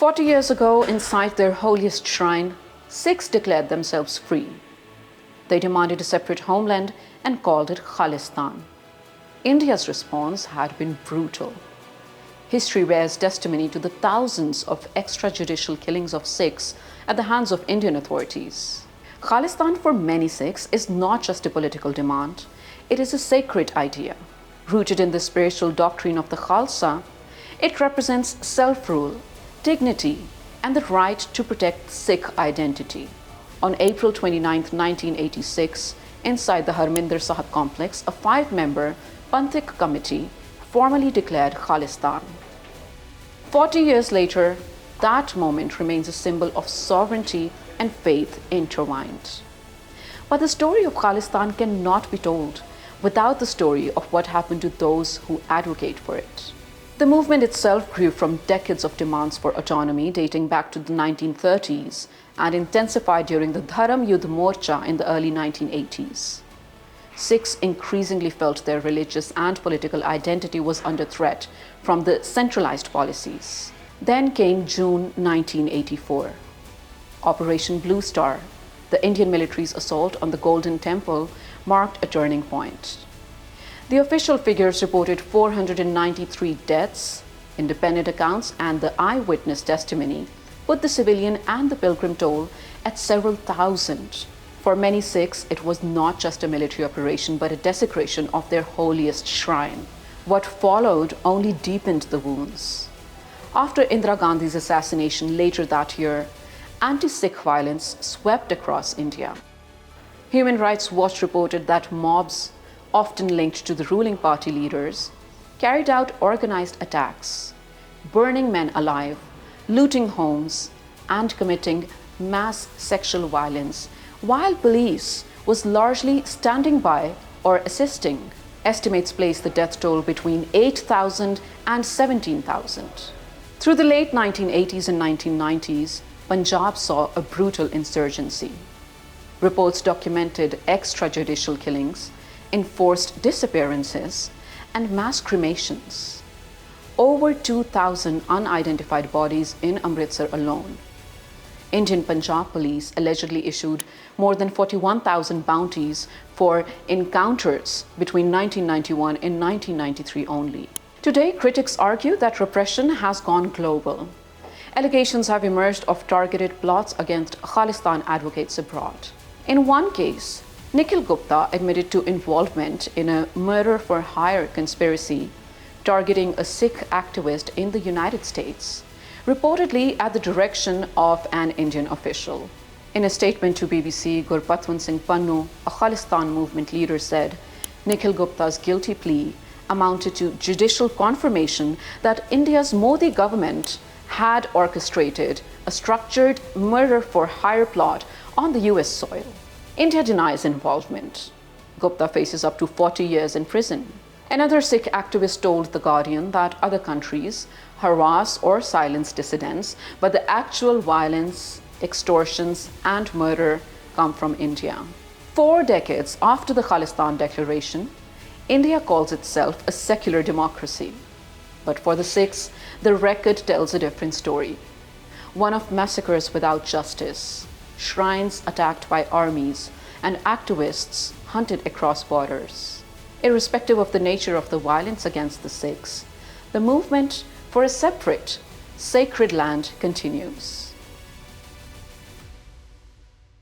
40 years ago, inside their holiest shrine, Sikhs declared themselves free. They demanded a separate homeland and called it Khalistan. India's response had been brutal. History bears testimony to the thousands of extrajudicial killings of Sikhs at the hands of Indian authorities. Khalistan for many Sikhs is not just a political demand, it is a sacred idea. Rooted in the spiritual doctrine of the Khalsa, it represents self-rule, dignity, and the right to protect Sikh identity. On April 29, 1986, inside the Harmandir Sahib complex, a 5-member Panthic Committee formally declared Khalistan. 40 years later, that moment remains a symbol of sovereignty and faith intertwined. But the story of Khalistan cannot be told without the story of what happened to those who advocate for it. The movement itself grew from decades of demands for autonomy dating back to the 1930s and intensified during the Dharam Yudh Morcha in the early 1980s. Sikhs increasingly felt their religious and political identity was under threat from the centralized policies. Then came June 1984. Operation Blue Star, the Indian military's assault on the Golden Temple, marked a turning point. The official figures reported 493 deaths. Independent accounts and the eyewitness testimony put the civilian and the pilgrim toll at several thousand. For many Sikhs, it was not just a military operation but a desecration of their holiest shrine. What followed only deepened the wounds. After Indira Gandhi's assassination later that year, anti-Sikh violence swept across India. Human Rights Watch reported that mobs, often linked to the ruling party leaders, carried out organized attacks, burning men alive, looting homes, and committing mass sexual violence, while police was largely standing by or assisting. Estimates place the death toll between 8,000 and 17,000. Through the late 1980s and 1990s, Punjab saw a brutal insurgency. Reports documented extrajudicial killings, enforced disappearances, and mass cremations. Over 2,000 unidentified bodies in Amritsar alone. Indian Punjab police allegedly issued more than 41,000 bounties for encounters between 1991 and 1993 only. Today, critics argue that repression has gone global. Allegations have emerged of targeted plots against Khalistan advocates abroad. In one case, Nikhil Gupta admitted to involvement in a murder-for-hire conspiracy targeting a Sikh activist in the United States, reportedly at the direction of an Indian official. In a statement to BBC, Gurpatwant Singh Pannu, a Khalistan movement leader, said Nikhil Gupta's guilty plea amounted to judicial confirmation that India's Modi government had orchestrated a structured murder-for-hire plot on the US soil. India denies involvement. Gupta faces up to 40 years in prison. Another Sikh activist told The Guardian that other countries harass or silence dissidents, but the actual violence, extortions, and murder come from India. 4 decades after the Khalistan Declaration, India calls itself a secular democracy. But for the Sikhs, the record tells a different story. One of massacres without justice, shrines attacked by armies, and activists hunted across borders. Irrespective of the nature of the violence against the Sikhs, the movement for a separate, sacred land continues.